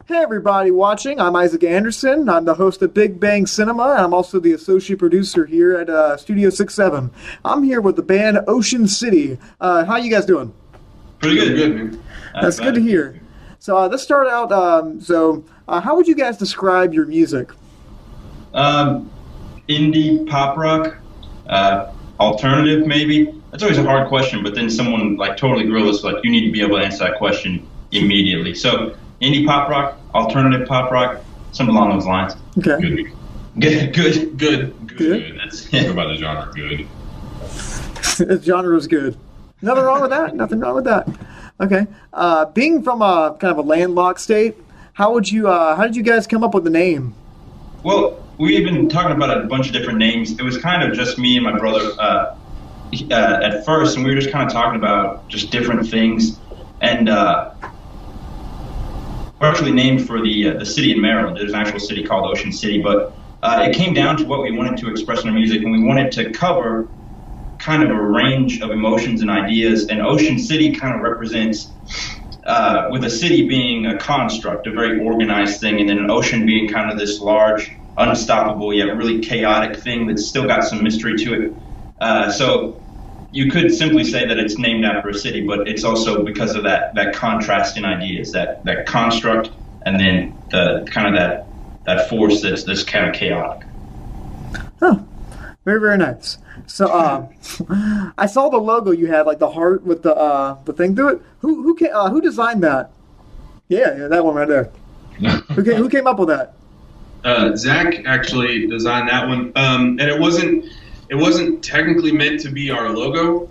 Hey everybody watching, I'm Isaac Anderson. I'm the host of Big Bang Cinema, and I'm also the associate producer here at Studio 67. I'm here with the band Ocean City. How you guys doing? Pretty good, man. That's good to hear. So let's start out, how would you guys describe your music? Indie pop rock, alternative maybe. That's always a hard question, but then someone like totally grilled us like, you need to be able to answer that question immediately. So indie pop rock, alternative pop rock, something along those lines. Okay. Good. That's what about the genre. Good. The genre is good. Nothing wrong with that. Okay. Being from a kind of a landlocked state, how did you guys come up with the name? Well, we've been talking about a bunch of different names. It was kind of just me and my brother at first, and we were just kind of talking about just different things. And we're actually named for the city in Maryland. There's an actual city called Ocean City, but it came down to what we wanted to express in our music, and we wanted to cover kind of a range of emotions and ideas. And Ocean City kind of represents, with a city being a construct, a very organized thing, and then an ocean being kind of this large, unstoppable, yet really chaotic thing that's still got some mystery to it. So you could simply say that it's named after a city, but it's also because of that contrast in ideas, that construct, and then the kind of that force that's kind of chaotic. Oh, very, very nice. So I saw the logo you had, like the heart with the thing through it. Who designed that? Yeah, that one right there. Who came up with that? Zach actually designed that one, and it wasn't technically meant to be our logo.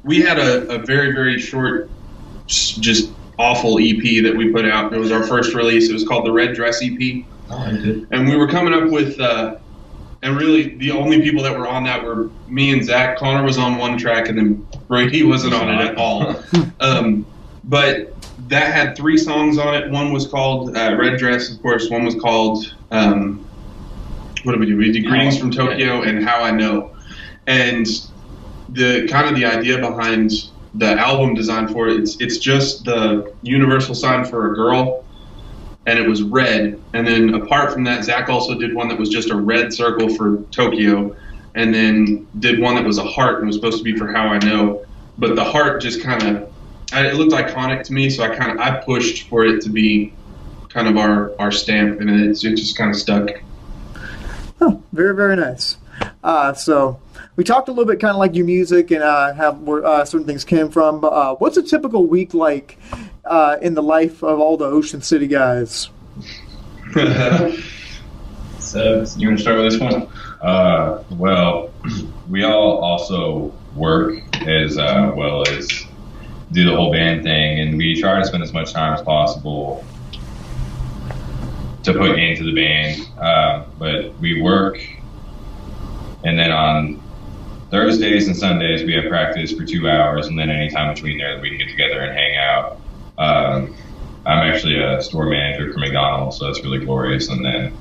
We had a very, very short, just awful EP that we put out. It was our first release. It was called the Red Dress EP. Oh, I did. And we were coming up with, and really the only people that were on that were me and Zach. Connor was on one track, and then Brady wasn't on it at all. But that had 3 songs on it. One was called Red Dress, of course. One was called, what did we do? We did Greetings from Tokyo and How I Know. And the kind of the idea behind the album design for it, it's just the universal sign for a girl, and it was red. And then apart from that, Zach also did one that was just a red circle for Tokyo, and then did one that was a heart and was supposed to be for How I Know. But the heart just kind of, it looked iconic to me, so I pushed for it to be kind of our stamp, and it just kind of stuck. Oh, very, very nice. So we talked a little bit kind of like your music and where certain things came from, but what's a typical week like in the life of all the Ocean City guys? So you want to start with this one? Well, we all also work as well as do the whole band thing, and we try to spend as much time as possible to put into the band. But we work, and then on Thursdays and Sundays we have practice for 2 hours, and then any time between there that we can get together and hang out. I'm actually a store manager for McDonald's, so that's really glorious, and then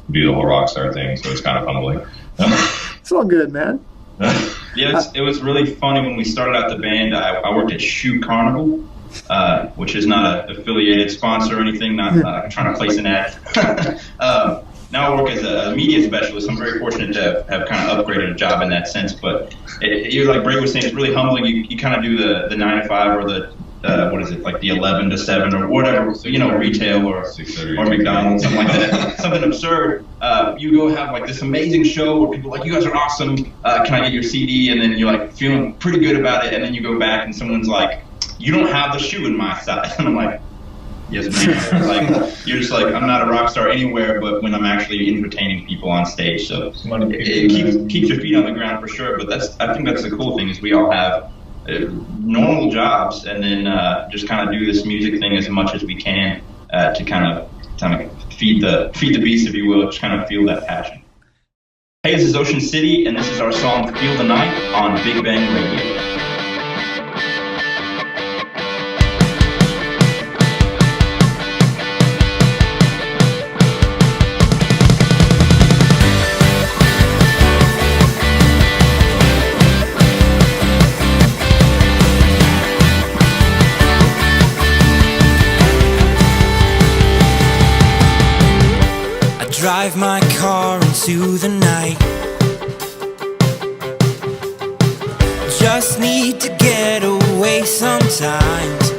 do the whole rock star thing, so it's kind of fun. It's all good, man. Yeah, it was really funny when we started out the band. I worked at Shoe Carnival, which is not an affiliated sponsor or anything, not trying to place an ad. Now I work as a media specialist. I'm very fortunate to have kind of upgraded a job in that sense. But you're like Bray was saying, it's really humbling. You kind of do the 9 to 5 or the what is it, like the 11 to 7 or whatever, retail or McDonald's, something like that, something absurd. You go have like this amazing show where people are like, you guys are awesome. Can I get your CD? And then you're like feeling pretty good about it. And then you go back and someone's like, you don't have the shoe in my size. And I'm like, yes, man. Like, you're just like, I'm not a rock star anywhere, but when I'm actually entertaining people on stage. So it keeps your feet on the ground for sure. But I think that's the cool thing is we all have normal jobs, and then just kind of do this music thing as much as we can to kind of feed the beast, if you will, just kind of feel that passion. Hey, this is Ocean City, and this is our song "Feel the Night" on Big Bang Radio. drive my car into the night. Just need to get away sometimes.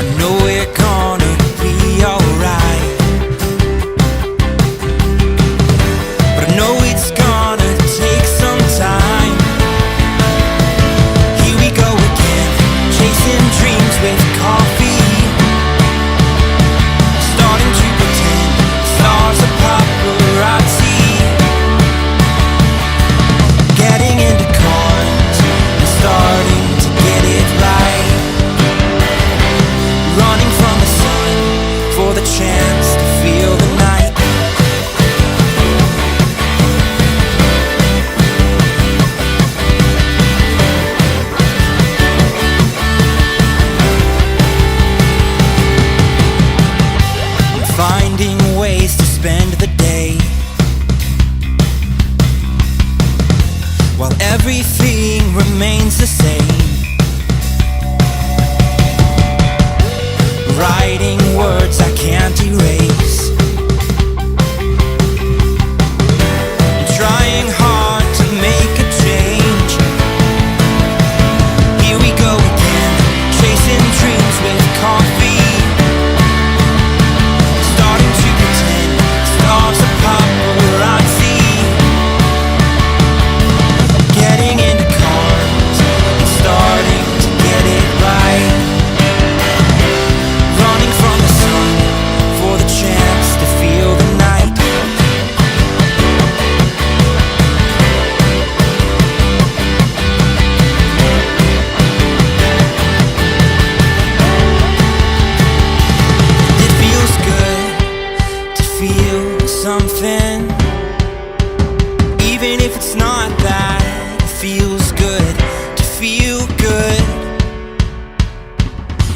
I know we're gonna be alright, but I know it's gonna take some time. Here we go again, chasing dreams with coffee, starting to pretend stars are paparazzi, getting into cars and starting to get it right, running from the sun for the chance to feel the night. Finding ways to spend the day while everything remains the same. Writing words I can't erase, trying hard to make a change. Here we go again, chasing dreams with coffee, starting to pretend stars are paparazzi, getting into cars and starting to get it right, running from the sun for the chance to feel the night. It feels good to feel something, even if it's not that. It feels good to feel good,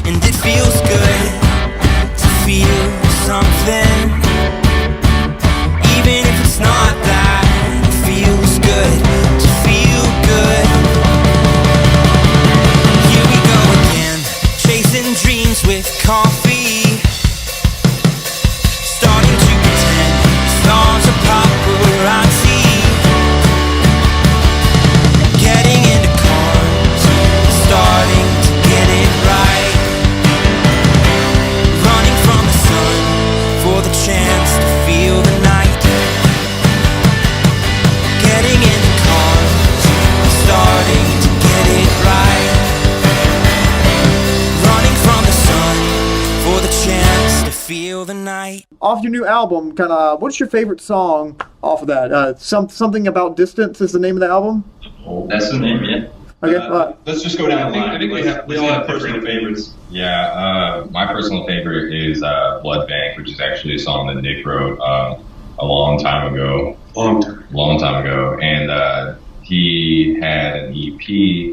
and it feels good to feel something, even if it's not that. It feels good to feel good. Here we go again, chasing dreams with coffee, starting to pretend stars are paparazzi, getting into cars, starting to get it right, running from the sun for the chance to feel the night, getting into cars, starting to get it right, running from the sun for the chance to feel the night. Off your new album, kind of, what's your favorite song off of that? Something About Distance is the name of the album? That's the name, yeah. Okay, Let's just go down the line. I think we all have personal favorites. Yeah, my personal favorite is Blood Bank, which is actually a song that Nick wrote a long time ago. Long time ago. And he had an EP,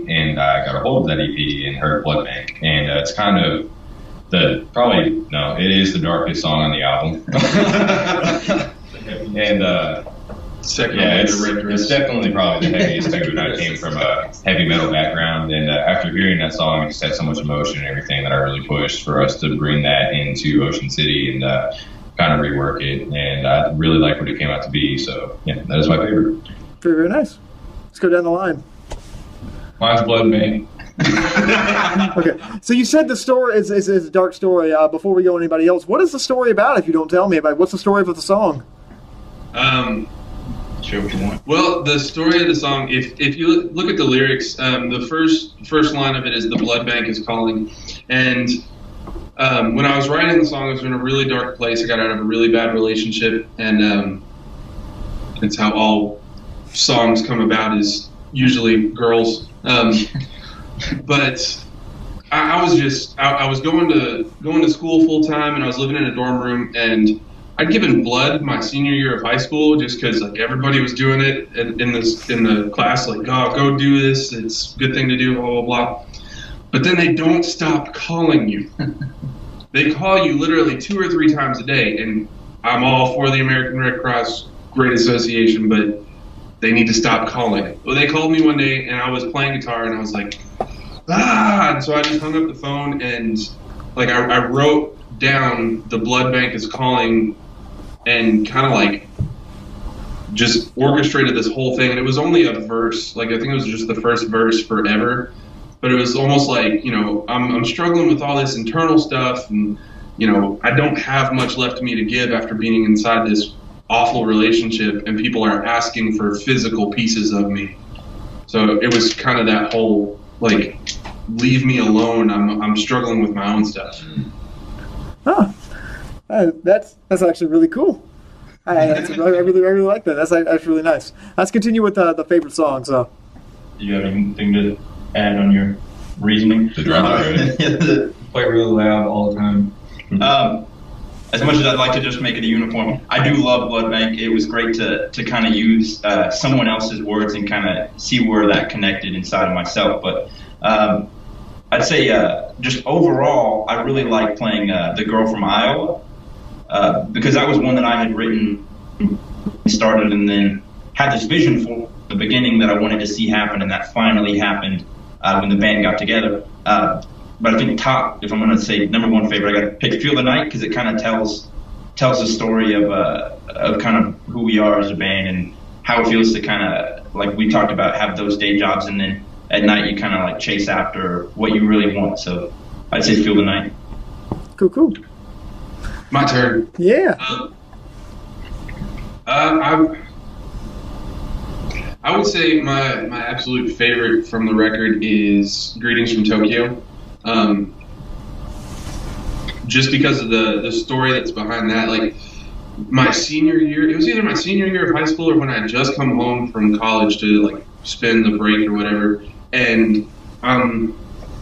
and I got a hold of that EP and heard Blood Bank. And it's kind of it is the darkest song on the album. And Second, yeah, it's definitely probably the heaviest too. I came from a heavy metal background, and after hearing that song, it just had so much emotion and everything that I really pushed for us to bring that into Ocean City and kind of rework it. And I really like what it came out to be. So yeah, that is my favorite. very, very nice. Let's go down the line. Mine's Blood Bank. Okay, so you said the story is a dark story. Before we go to anybody else, what is the story about? If you don't tell me about, what's the story of the song? Sure, what you want. Well, the story of the song, if you look at the lyrics, the first line of it is "The blood bank is calling," and when I was writing the song, I was in a really dark place. I got out of a really bad relationship, and it's how all songs come about, is usually girls. But I was going to school full time, and I was living in a dorm room, and I'd given blood my senior year of high school just because like everybody was doing it in the class, like, oh, go do this, it's a good thing to do, blah blah blah. But then they don't stop calling you. They call you literally 2 or 3 times a day, and I'm all for the American Red Cross, great association, but they need to stop calling. Well, they called me one day, and I was playing guitar, and I was like, ah! And so I just hung up the phone, and like I wrote down, the blood bank is calling, and kind of like just orchestrated this whole thing. And it was only a verse, like I think it was just the first verse forever, but it was almost like, you know, I'm struggling with all this internal stuff, and you know, I don't have much left of me to give after being inside this awful relationship, and people are asking for physical pieces of me. So it was kind of that whole like, leave me alone, I'm struggling with my own stuff. Oh, that's actually really cool. I really like that. That's really nice. Let's continue with the favorite song. So, Do you have anything to add on your reasoning? The drama. Play really loud all the time. As much as I'd like to just make it a uniform, I do love Blood Bank. It was great to kind of use someone else's words and kind of see where that connected inside of myself. But I'd say just overall, I really like playing The Girl from Iowa because that was one that I had written, started, and then had this vision for the beginning that I wanted to see happen, and that finally happened when the band got together. But I think if I'm going to say number one favorite, I got to pick Feel the Night because it kind of tells the story of kind of who we are as a band and how it feels to kind of, like we talked about, have those day jobs and then at night you kind of like chase after what you really want. So I'd say Feel the Night. Cool. My turn. Yeah. I would say my absolute favorite from the record is Greetings from Tokyo. Just because of the story that's behind that. Like my senior year, it was either my senior year of high school or when I had just come home from college to like spend the break or whatever. And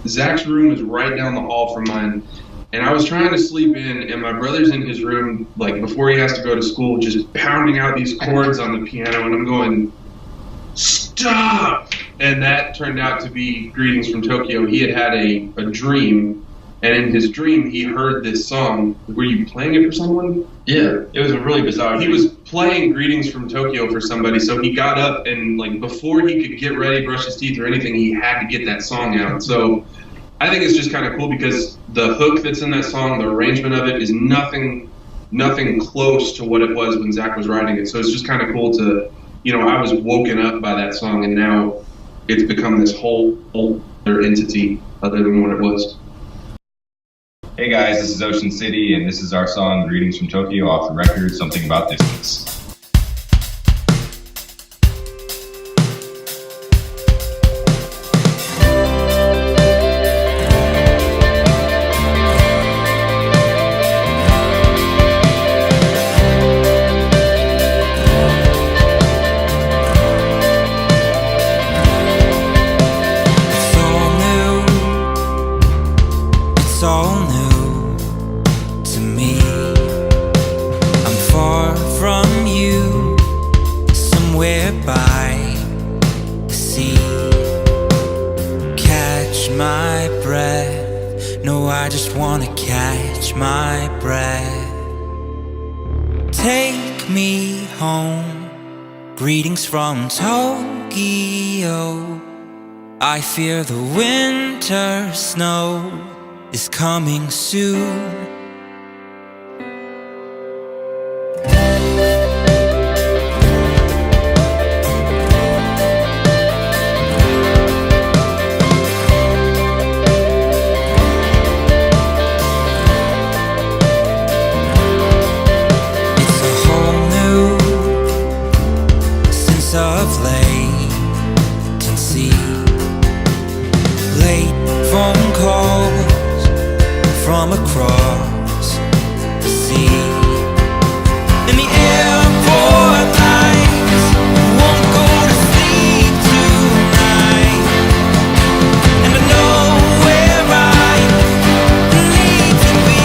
Zach's room was right down the hall from mine. And I was trying to sleep in, and my brother's in his room, like before he has to go to school, just pounding out these chords on the piano, and I'm going, stop! And that turned out to be Greetings from Tokyo. He had a dream, and in his dream, he heard this song. Were you playing it for someone? Yeah, it was a really bizarre He dream. was playing Greetings from Tokyo for somebody, so he got up, and like before he could get ready, brush his teeth or anything, he had to get that song out. So I think it's just kind of cool because the hook that's in that song, the arrangement of it is nothing close to what it was when Zach was writing it. So it's just kind of cool to, you know, I was woken up by that song, and now it's become this whole other entity other than what it was. Hey guys, this is Ocean City, and this is our song Greetings from Tokyo off the record, Something About Distance. I just wanna catch my breath. Take me home. Greetings from Tokyo. I fear the winter snow is coming soon. Of latency, late phone calls from across the sea. In the airport lights won't go to sleep tonight, and I know where I need to be.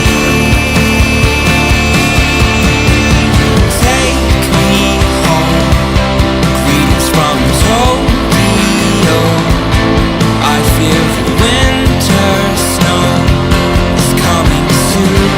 Take me home. From Tokyo, I fear the winter snow is coming soon.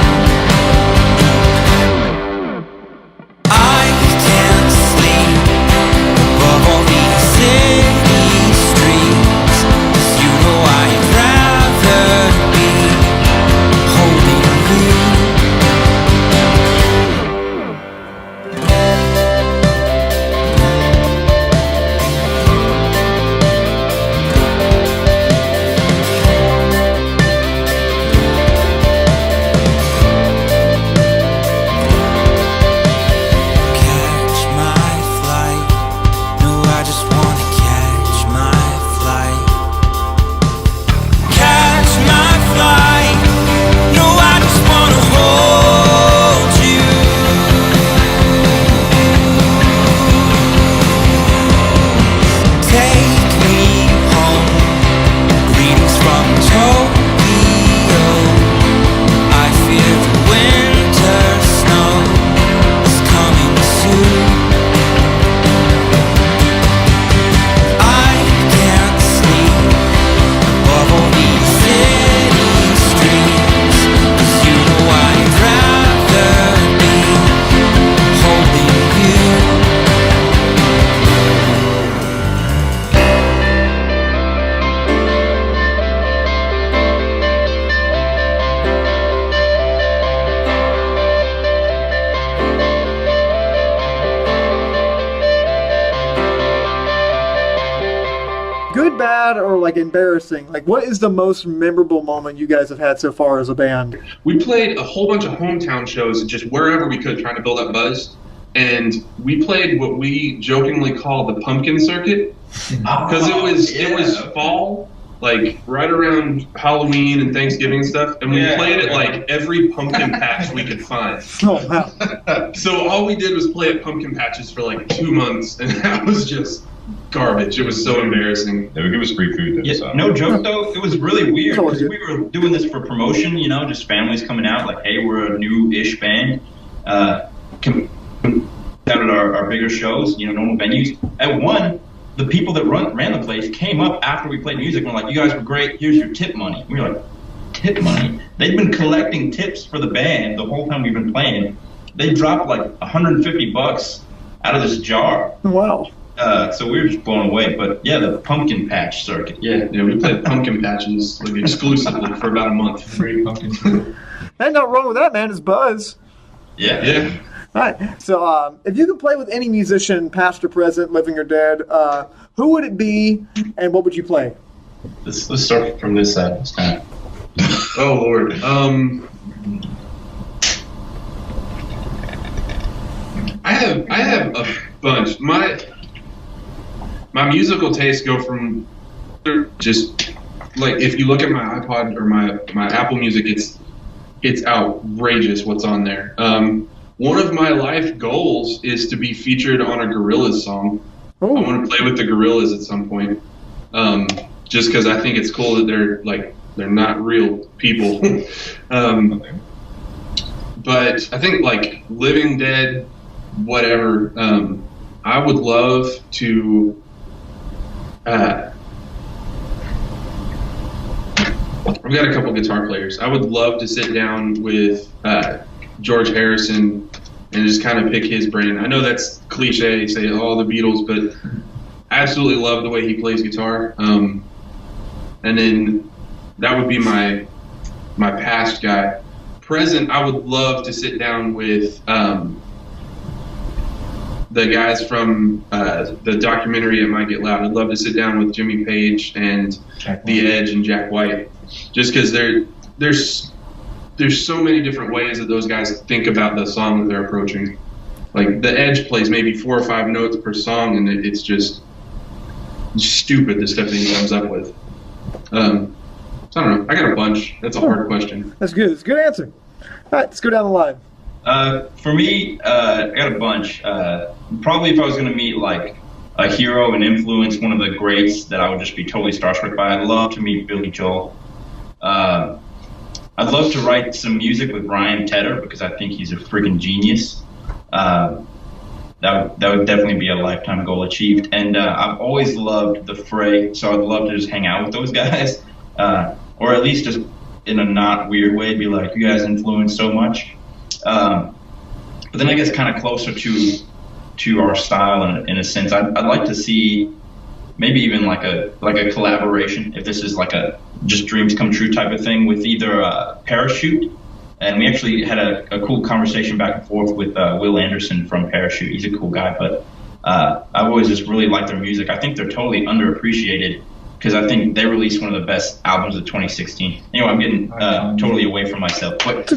like embarrassing. Like, what is the most memorable moment you guys have had so far as a band? We played a whole bunch of hometown shows just wherever we could, trying to build up buzz. And we played what we jokingly call the pumpkin circuit, because it was fall, like right around Halloween and Thanksgiving and stuff, and we played at like every pumpkin patch we could find. Oh wow! So all we did was play at pumpkin patches for like 2 months, and that was just garbage. It was so embarrassing. They would give us free food. Yeah, no joke though, it was really weird because we were doing this for promotion, you know, just families coming out like, hey, we're a new-ish band. Down at our bigger shows, you know, normal venues. At one, the people that ran the place came up after we played music and were like, you guys were great, here's your tip money. We were like, tip money? They've been collecting tips for the band the whole time we've been playing. They dropped like $150 out of this jar. Wow. So we were just blown away. But yeah, the pumpkin patch circuit. Yeah, we played pumpkin patches like exclusively for about a month. Great pumpkin. Ain't nothing wrong with that, man. It's buzz. Yeah. All right. So, if you could play with any musician, past or present, living or dead, who would it be, and what would you play? Let's start from this side this time. Oh Lord. I have a bunch. My musical tastes go from just like, if you look at my iPod or my Apple Music, it's outrageous what's on there. One of my life goals is to be featured on a Gorillaz song. Ooh. I want to play with the Gorillaz at some point, just because I think it's cool that they're not real people. But I think like living, dead, whatever. I would love to. I've got a couple guitar players. I would love to sit down with George Harrison and just kind of pick his brain. I know that's cliche, say the Beatles, but I absolutely love the way he plays guitar. And then that would be my past guy. Present, I would love to sit down with the guys from the documentary It Might Get Loud. I'd love to sit down with Jimmy Page and The Edge and Jack White, just because there's so many different ways that those guys think about the song that they're approaching. Like The Edge plays maybe 4 or 5 notes per song, and it's just stupid the stuff that he comes up with. So I don't know. I got a bunch. That's a hard question. That's good. It's a good answer. All right, let's go down the line. For me, I got a bunch. Probably if I was going to meet like a hero and influence, one of the greats that I would just be totally starstruck by, I'd love to meet Billy Joel. I'd love to write some music with Ryan Tedder because I think he's a freaking genius. That would definitely be a lifetime goal achieved. And I've always loved the Fray, so I'd love to just hang out with those guys, or at least just in a not weird way, be like, you guys influence so much. But then I guess kind of closer to our style in a sense, I'd like to see maybe even like a collaboration, if this is like a just dreams come true type of thing, with either Parachute, and we actually had a cool conversation back and forth with Will Anderson from Parachute. He's a cool guy, but I've always just really liked their music. I think they're totally underappreciated because I think they released one of the best albums of 2016. Anyway, I'm getting totally away from myself. But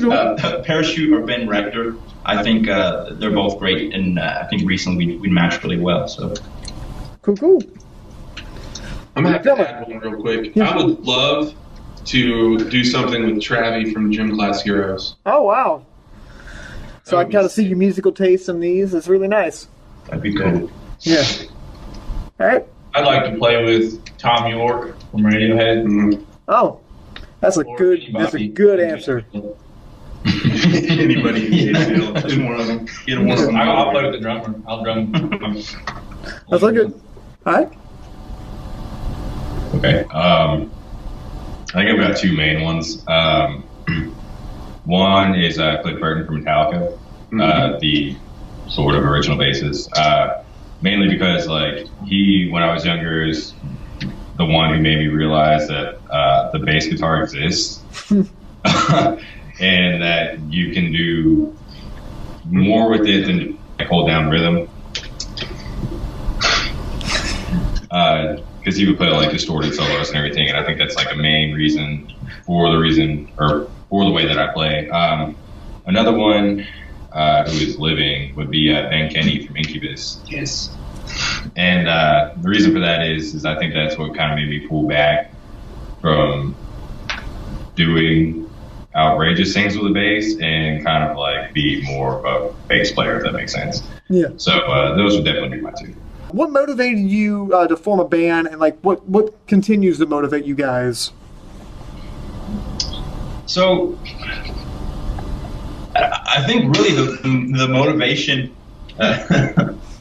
Parachute or Ben Rector, I think they're both great, and I think recently we matched really well. So Cool. I'm going to have to add one real quick. Yeah. I would love to do something with Travi from Gym Class Heroes. Oh, wow. So I can kind of see your musical taste in these. It's really nice. that'd be cool. Yeah. All right. I'd like to play with Tom York from Radiohead. Mm-hmm. Oh, that's a Or good. anybody. That's a good answer. Anybody. Just one of them. Get one of them. I'll play with the drummer. I'll drum. That's all good. All right. Okay. I think I've got 2 main ones. One is Cliff Burton from Metallica, the sort of original bassist. Mainly because like he, when I was younger, is the one who made me realize that the bass guitar exists, and that you can do more with it than hold down rhythm. because he would play like distorted solos and everything, and I think that's like a main reason for the way that I play. Another one who is living would be Ben Kenny from Incubus. Yes. And the reason for that is I think that's what kind of made me pull back from doing outrageous things with the bass and kind of like be more of a bass player, if that makes sense. Yeah. So those would definitely be my two. What motivated you to form a band, and like what continues to motivate you guys? So I think really the motivation,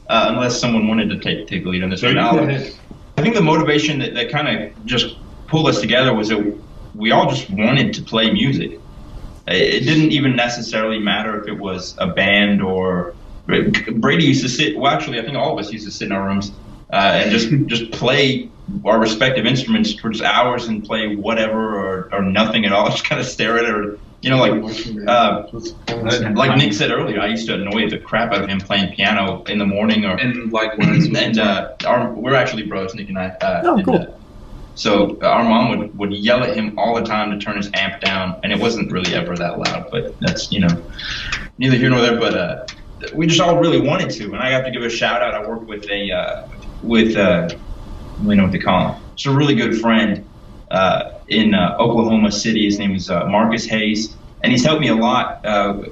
unless someone wanted to take the lead on this right now, I think the motivation that kind of just pulled us together was that we all just wanted to play music. It didn't even necessarily matter if it was a band or Brady used to sit. Well, actually, I think all of us used to sit in our rooms and just play our respective instruments for just hours and play whatever or nothing at all. Just kind of stare at it, or like Nick said earlier, I used to annoy the crap out of him playing piano in the morning. And we're actually bros, Nick and I. Cool. So our mom would yell at him all the time to turn his amp down, and it wasn't really ever that loud, but that's, neither here nor there, but we just all really wanted to. And I have to give a shout out. I work with I don't know what they call him. It's a really good friend in Oklahoma City. His name is Marcus Hayes, and he's helped me a lot,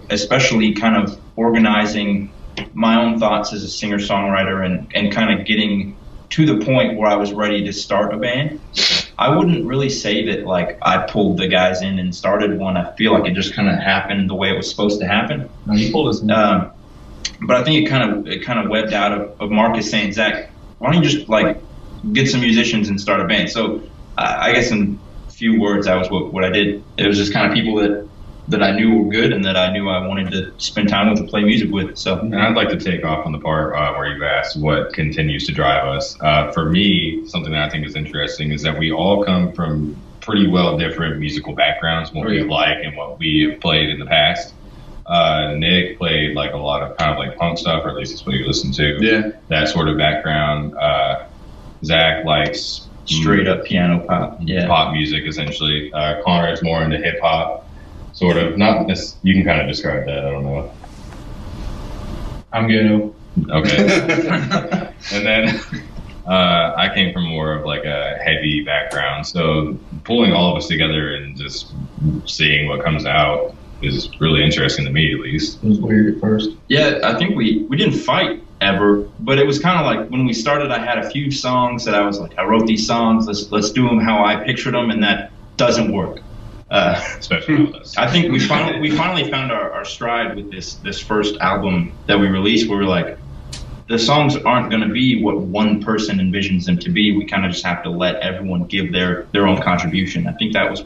especially kind of organizing my own thoughts as a singer-songwriter and kind of getting to the point where I was ready to start a band. I wouldn't really say that like I pulled the guys in and started one. I feel like it just kind of happened the way it was supposed to happen. No, you pulled us in. But I think it kind of webbed out of Marcus saying, Zach, why don't you just like get some musicians and start a band? So I guess in a few words, that was what I did. It was just kind of people that I knew were good and that I knew I wanted to spend time with and play music with. So, and I'd like to take off on the part where you asked what continues to drive us. For me, something that I think is interesting is that we all come from pretty well different musical backgrounds, what we like and what we have played in the past. Nick played like a lot of kind of like punk stuff, or at least it's what you listen to. Yeah. That sort of background. Zach likes straight up piano pop. Yeah. Pop music, essentially. Conrad's more into hip hop. Sort of, not this. You can kind of describe that. I don't know. I'm good. Okay. And then I came from more of like a heavy background, so pulling all of us together and just seeing what comes out is really interesting to me, at least. It was weird at first. Yeah, I think we didn't fight ever, but it was kind of like when we started, I had a few songs that I was like, I wrote these songs. Let's do them how I pictured them, and that doesn't work. Especially with us. I think we finally found our stride with this first album that we released, where we're like, the songs aren't going to be what one person envisions them to be. We kind of just have to let everyone give their own contribution. I think that was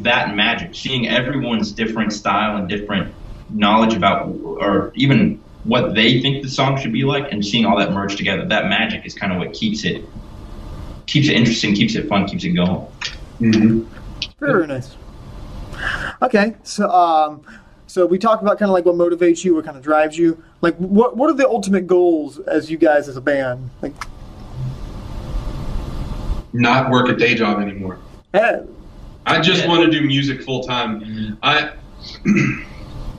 that magic, seeing everyone's different style and different knowledge about, or even what they think the song should be like, and seeing all that merge together, that magic is kind of what keeps it interesting, keeps it fun, keeps it going. Mm-hmm. Very nice. Okay, so we talked about kind of like what motivates you, what kind of drives you. Like, what are the ultimate goals as you guys as a band? Like, not work a day job anymore. I just want to do music full time.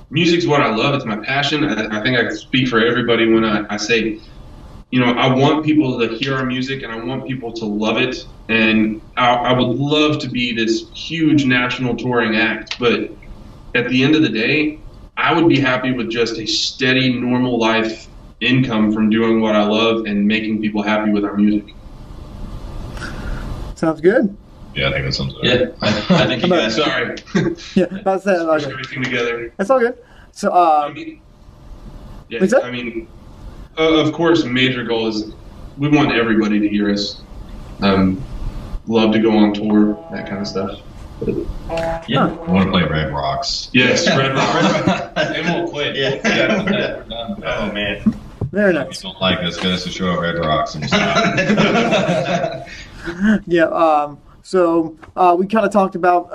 Music's what I love. It's my passion. I think I can speak for everybody when I say, I want people to hear our music and I want people to love it. And I would love to be this huge national touring act. But at the end of the day, I would be happy with just a steady, normal life income from doing what I love and making people happy with our music. Sounds good. Yeah, I think that sounds good. Yeah, I think you guys. Sorry. Yeah, that's it. Push Okay. everything together. That's all good. So, of course, major goal is we want everybody to hear us. Love to go on tour, that kind of stuff. Yeah. I want to play Red Rocks. Yes, Red Rock. They won't quit. Yeah. Oh man. very If nice. you don't like us, get us a show at Red Rocks and stop. Yeah. So we kind of talked about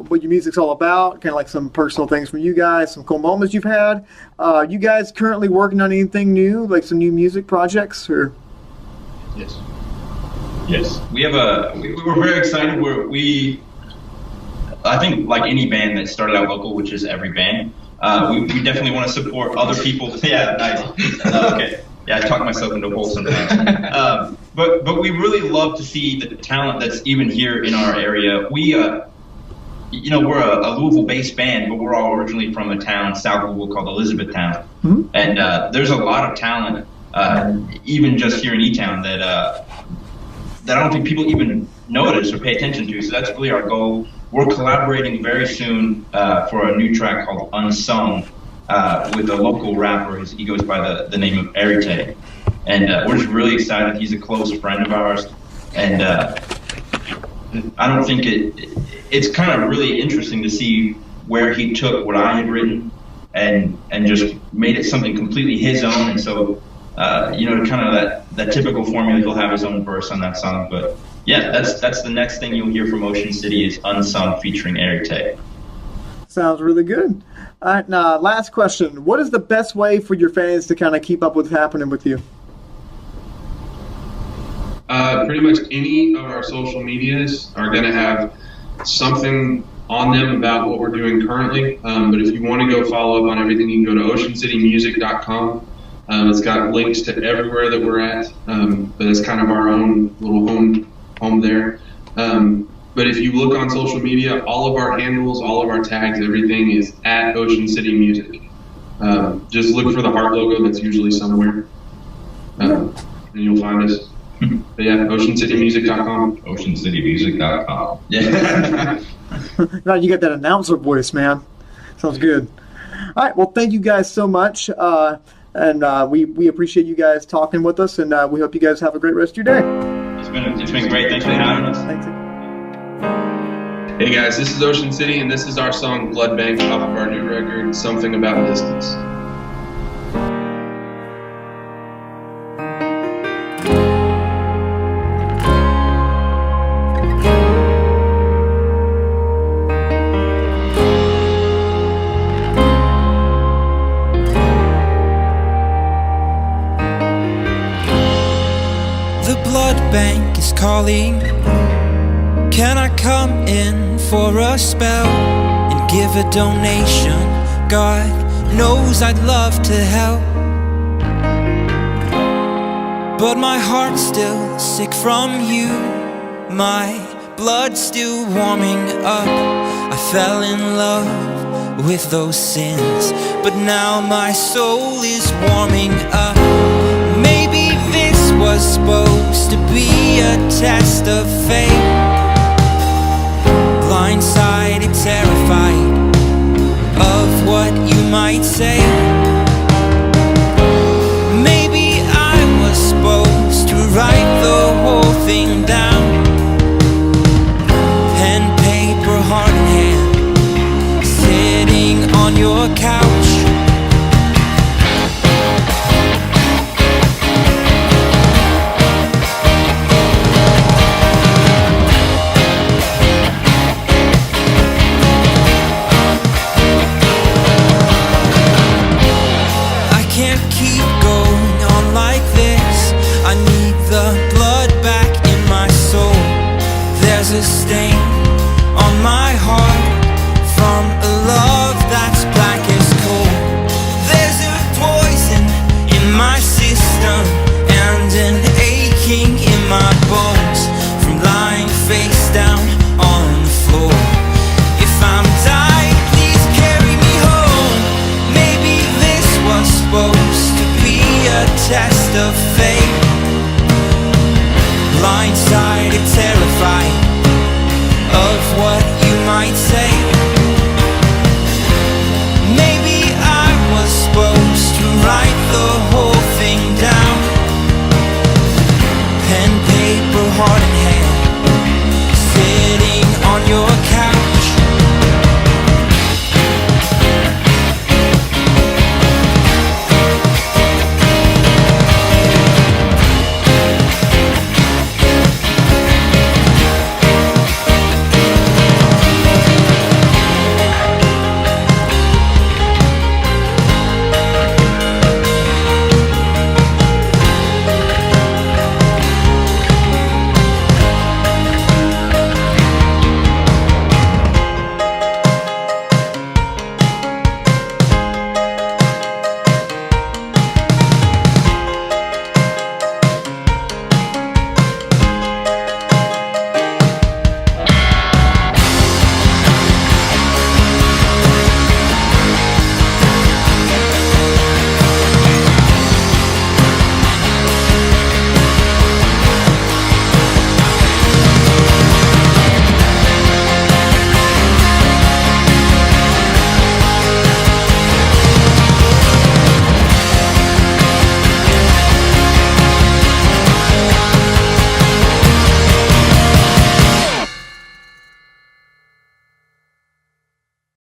what your music's all about, kind of like some personal things from you guys, some cool moments you've had. You guys currently working on anything new, like some new music projects, or? Yes. Yes. We have we're very excited. I think like any band that started out local, which is every band, we definitely want to support other people. Yeah, nice. Okay. Yeah, I talk myself into a hole sometimes. But we really love to see the talent that's even here in our area. We're a Louisville-based band, but we're all originally from a town, South Louisville, called Elizabethtown. Mm-hmm. And there's a lot of talent, even just here in E-Town, that I don't think people even notice or pay attention to. So that's really our goal. We're collaborating very soon for a new track called Unsung with a local rapper. He goes by the name of Erite. And we're just really excited. He's a close friend of ours. And I don't think it's kind of really interesting to see where he took what I had written and just made it something completely his own. And so, kind of that typical formula, he'll have his own verse on that song. But yeah, that's the next thing you'll hear from Ocean City is Unsung featuring Erite. Sounds really good. All right, now last question. What is the best way for your fans to kind of keep up with what's happening with you? Pretty much any of our social medias are going to have something on them about what we're doing currently. But if you want to go follow up on everything, you can go to oceancitymusic.com. It's got links to everywhere that we're at, but it's kind of our own little home there. But if you look on social media, all of our handles, all of our tags, everything is at Ocean City Music. Just look for the heart logo that's usually somewhere, and you'll find us. But yeah, oceancitymusic.com. Oceancitymusic.com. Yeah. Now you got that announcer voice, man. Sounds good. All right, well, thank you guys so much. And we appreciate you guys talking with us, and we hope you guys have a great rest of your day. It's been great. Thanks for having us. Thanks. Hey guys, this is Ocean City, and this is our song Blood Bank off of our new record, Something About Distance. The blood bank is calling. Can I come in for a spell and give a donation? God knows I'd love to help, but my heart's still sick from you. My blood's still warming up. I fell in love with those sins, but now my soul is warming up. Maybe this was supposed to be a test of fate. Blindsided, terrified of what you might say. Maybe I was supposed to write the whole thing down. Pen, paper, heart in hand, sitting on your couch.